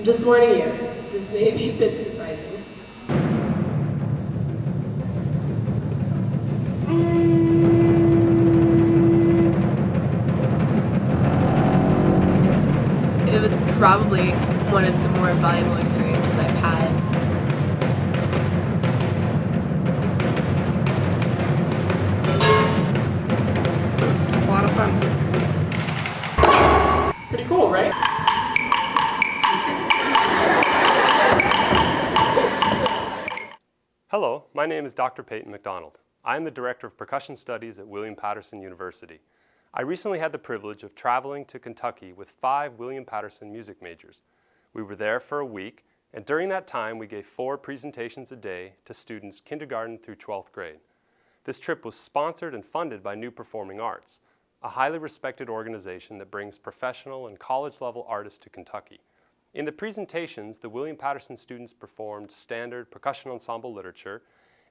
I'm just warning you, this may be a bit surprising. It was probably one of the more valuable experiences I've had. It was a lot of fun. Pretty cool, right? Hello, my name is Dr. Peyton McDonald. I am the Director of Percussion Studies at William Paterson University. I recently had the privilege of traveling to Kentucky with 5 William Paterson music majors. We were there for a week, and during that time we gave 4 presentations a day to students kindergarten through 12th grade. This trip was sponsored and funded by New Performing Arts, a highly respected organization that brings professional and college-level artists to Kentucky. In the presentations, the William Paterson students performed standard percussion ensemble literature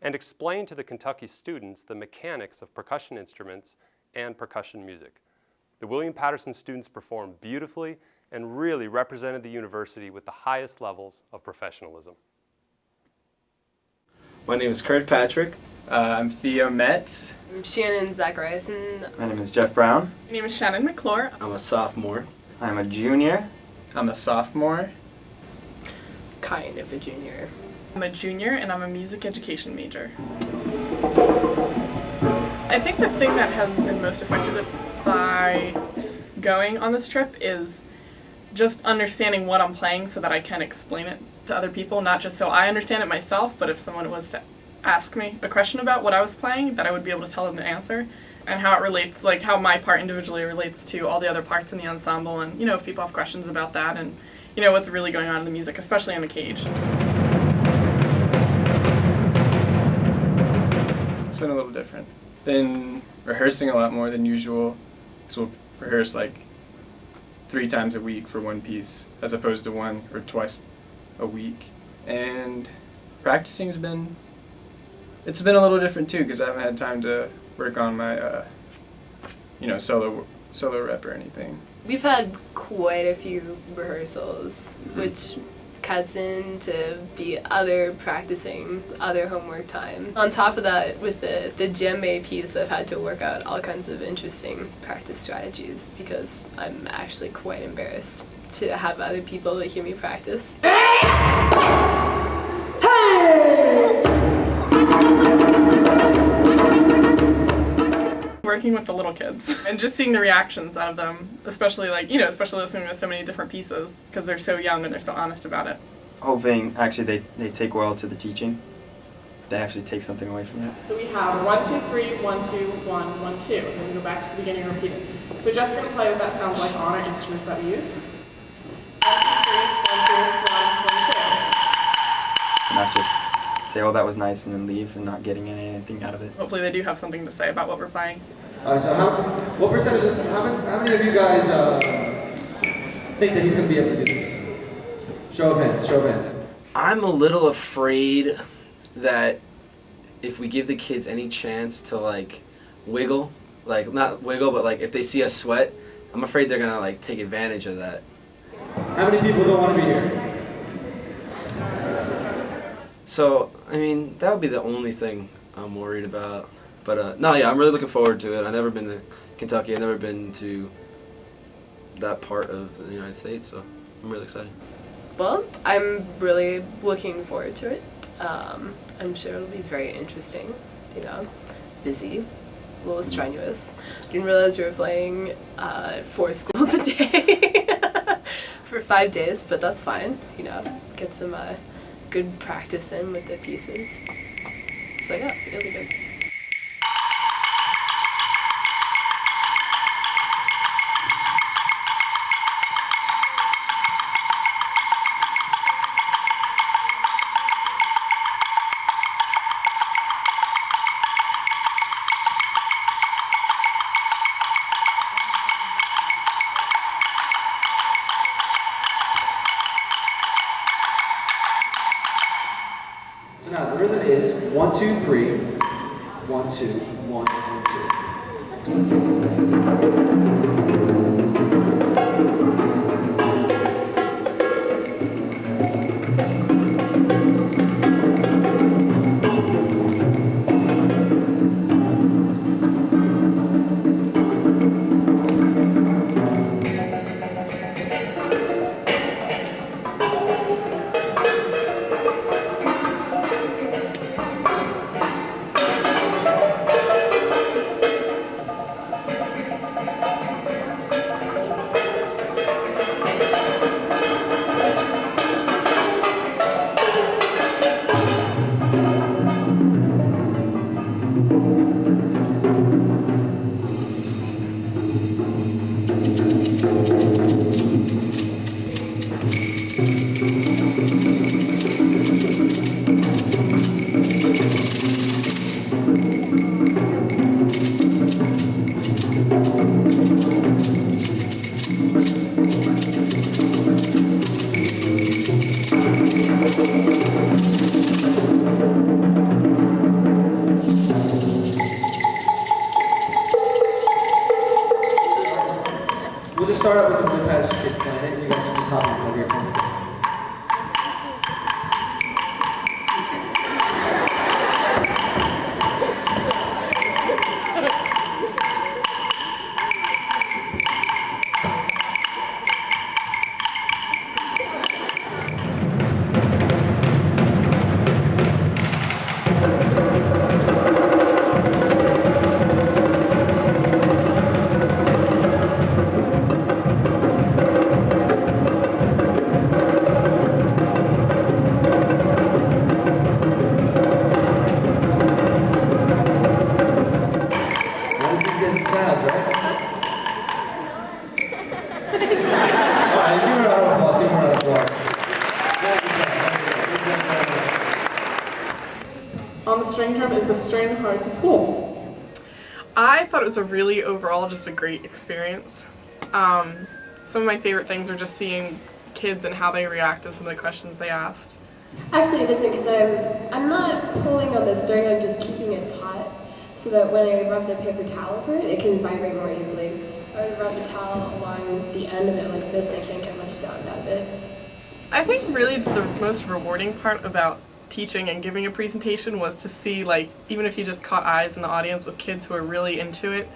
and explained to the Kentucky students the mechanics of percussion instruments and percussion music. The William Paterson students performed beautifully and really represented the university with the highest levels of professionalism. My name is Kirkpatrick. I'm Theo Metz. I'm Shannon Zachariason. My name is Jeff Brown. My name is Shannon McClure. I'm a sophomore. I'm a junior. I'm a sophomore. Kind of a junior. I'm a junior and I'm a music education major. I think the thing that has been most affected by going on this trip is just understanding what I'm playing so that I can explain it to other people, not just so I understand it myself, but if someone was to ask me a question about what I was playing, that I would be able to tell them the answer and how it relates, like how my part individually relates to all the other parts in the ensemble, and if people have questions about that, and what's really going on in the music, especially in the cage. It's been a little different. Been rehearsing a lot more than usual, so we'll rehearse like 3 times a week for one piece, as opposed to 1 or twice a week. And practicing's been, it's been a little different too, because I haven't had time to work on my, solo rep or anything. We've had quite a few rehearsals, which cuts into the other practicing, other homework time. On top of that, with the djembe piece, I've had to work out all kinds of interesting practice strategies because I'm actually quite embarrassed to have other people hear me practice. Working with the little kids and just seeing the reactions out of them, especially especially listening to so many different pieces because they're so young and they're so honest about it. Hoping actually they take well to the teaching. They actually take something away from it. So we have 1, 2, 3, 1, 2, 1, 1, 2, and then we go back to the beginning and repeat it. So Jeff's going to play what that sounds like on our instruments that we use. 1, 2, 3, 1, 2, 1, 1, 2. Not just say, oh, that was nice, and then leave and not getting anything out of it. Hopefully they do have something to say about what we're playing. So what percentage of, how many of you guys think that he's going to be able to do this? Show of hands, show of hands. I'm a little afraid that if we give the kids any chance to wiggle, not wiggle, but if they see us sweat, I'm afraid they're going to take advantage of that. How many people don't want to be here? So, I mean, that would be the only thing I'm worried about. But, no, yeah, I'm really looking forward to it. I've never been to Kentucky. I've never been to that part of the United States, so I'm really excited. Well, I'm really looking forward to it. I'm sure it'll be very interesting, busy, a little strenuous. Didn't realize we were playing 4 schools a day for 5 days, but that's fine, get some good practice in with the pieces. So yeah, it'll be good. So now the rhythm is 1, 2, 3, 1, 2, 1, 1, 2. We'll just start out with the William Paterson kids playing it, and you guys can just hop in whenever you're comfortable. On the string drum, is the string hard to pull? I thought it was overall just a great experience. Some of my favorite things were just seeing kids and how they reacted to some of the questions they asked. Actually, it isn't, because I'm not pulling on the string, I'm just keeping it taut so that when I rub the paper towel over it, it can vibrate more easily. I would rub the towel along the end of it like this, I can't get much sound out of it. I think really the most rewarding part about teaching and giving a presentation was to see, like, even if you just caught eyes in the audience with kids who are really into it,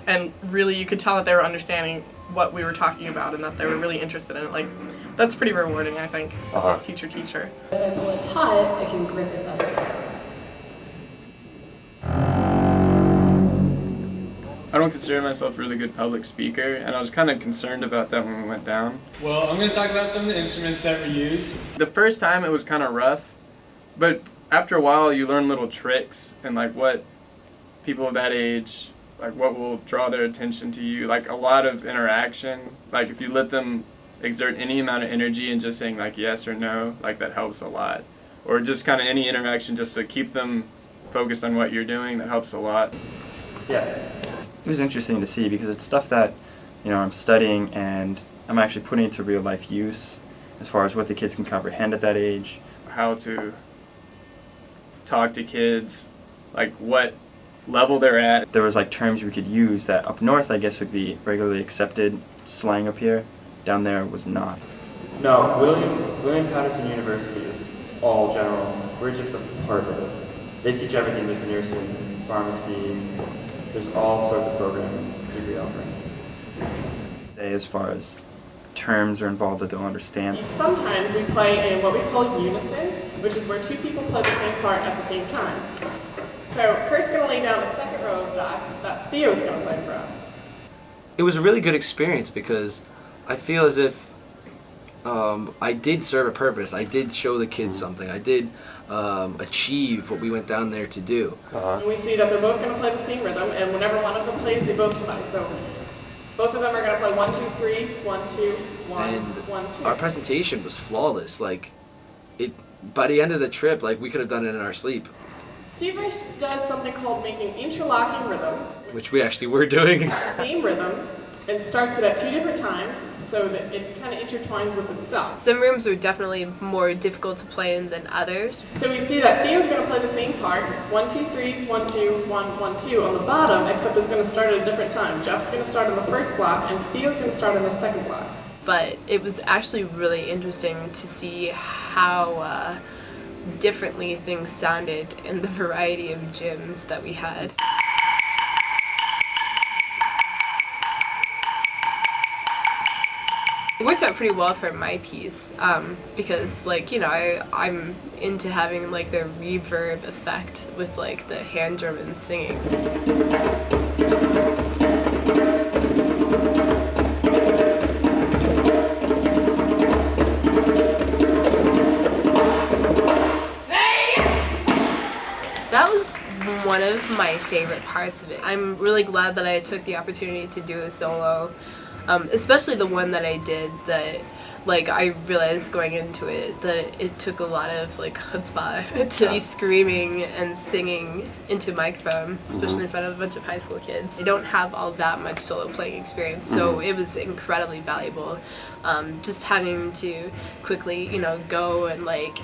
and really you could tell that they were understanding what we were talking about and that they were really interested in it. Like, that's pretty rewarding, I think, as a future teacher. If I pull it taut, I can grip it better. I don't consider myself a really good public speaker, and I was kind of concerned about that when we went down. Well, I'm going to talk about some of the instruments that we use. The first time it was kind of rough, but after a while you learn little tricks and like what people of that age, like what will draw their attention to you, like a lot of interaction. Like if you let them exert any amount of energy and just saying like yes or no, like that helps a lot. Or just kind of any interaction just to keep them focused on what you're doing, that helps a lot. Yes. It was interesting to see because it's stuff that, you know, I'm studying and I'm actually putting it to real life use as far as what the kids can comprehend at that age. How to talk to kids, like what level they're at. There was like terms we could use that up north I guess would be regularly accepted slang up here. Down there was not. No, William Paterson University is all general. We're just a part of it. They teach everything. There's nursing, pharmacy, there's all sorts of programs, degree offerings. As far as terms are involved that they'll understand. Sometimes we play in what we call unison, which is where two people play the same part at the same time. So Kurt's going to lay down a second row of dots that Theo's going to play for us. It was a really good experience because I feel as if I did serve a purpose. I did show the kids something. I did achieve what we went down there to do. And we see that they're both going to play the same rhythm, and whenever one of them plays, they both play. So both of them are going to play 1, 2, 3, 1, 2, 1, And 1, 2. our presentation was flawless. Like, by the end of the trip, like we could have done it in our sleep. Steve does something called making interlocking rhythms, Which we actually were doing. same rhythm, and starts it at 2 different times so that it kind of intertwines with itself. Some rooms were definitely more difficult to play in than others. So we see that Theo's going to play the same part, 1, 2, 3, 1, 2, 1, 1, 2 on the bottom, except it's going to start at a different time. Jeff's going to start in the first block, and Theo's going to start in the second block. But it was actually really interesting to see how differently things sounded in the variety of gyms that we had. It worked out pretty well for my piece because, like, you know, I'm into having like the reverb effect with like the hand drum and singing. That was one of my favorite parts of it. I'm really glad that I took the opportunity to do a solo. Especially the one that I did that, like, I realized going into it that it took a lot of, like, chutzpah to be screaming and singing into a microphone, especially in front of a bunch of high school kids. I don't have all that much solo playing experience, so it was incredibly valuable. Just having to quickly, you know, go and, like,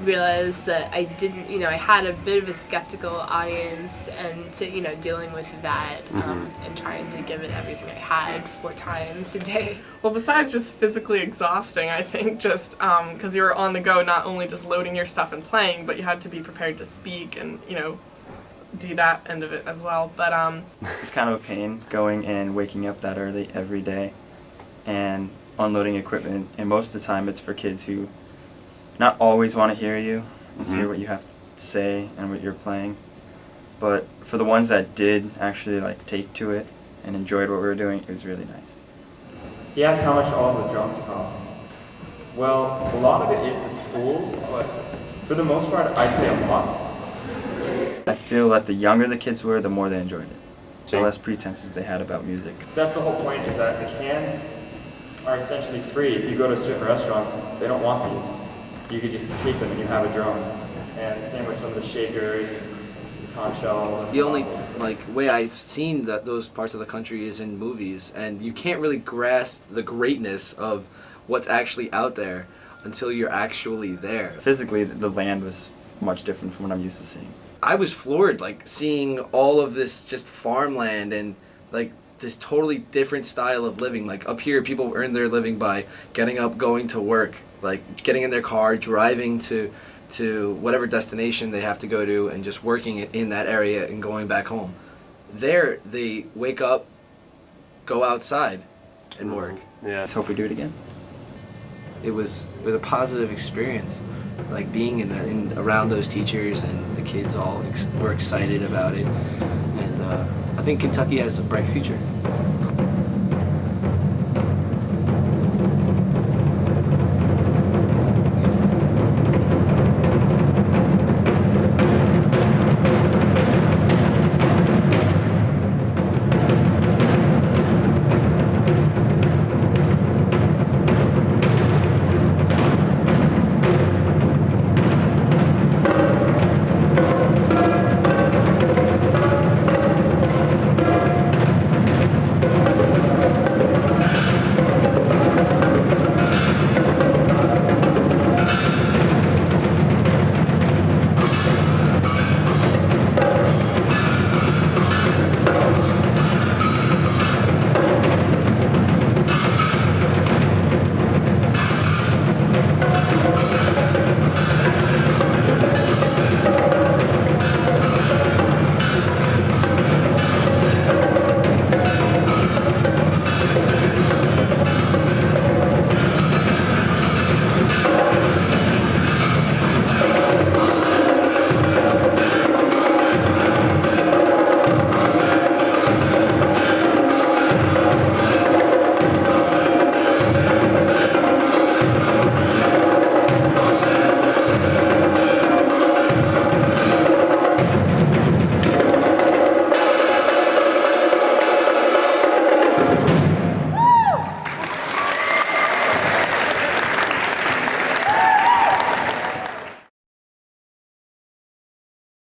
realized that I didn't, I had a bit of a skeptical audience, and to, dealing with that and trying to give it everything I had 4 times a day. Well, besides just physically exhausting, I think just because you were on the go, not only just loading your stuff and playing, but you had to be prepared to speak and, do that end of it as well. But it's kind of a pain going and waking up that early every day and unloading equipment, and most of the time it's for kids who not always want to hear you and hear what you have to say and what you're playing. But for the ones that did actually take to it and enjoyed what we were doing, it was really nice. He asked how much all the drums cost. Well, a lot of it is the schools, but for the most part, I'd say a lot. I feel that the younger the kids were, the more they enjoyed it. The less pretenses they had about music. That's the whole point, is that the cans are essentially free. If you go to certain restaurants, they don't want these. You could just take them and you have a drum. And the same with some of the shakers, the conch shell. The only way I've seen those parts of the country is in movies, and you can't really grasp the greatness of what's actually out there until you're actually there. Physically, the land was much different from what I'm used to seeing. I was floored, seeing all of this just farmland and this totally different style of living. Up here, people earn their living by getting up, going to work, getting in their car, driving to whatever destination they have to go to, and just working in that area and going back home. There, they wake up, go outside, and work. Yeah. Let's hope we do it again. It was a positive experience, being around those teachers, and the kids all were excited about it, and I think Kentucky has a bright future.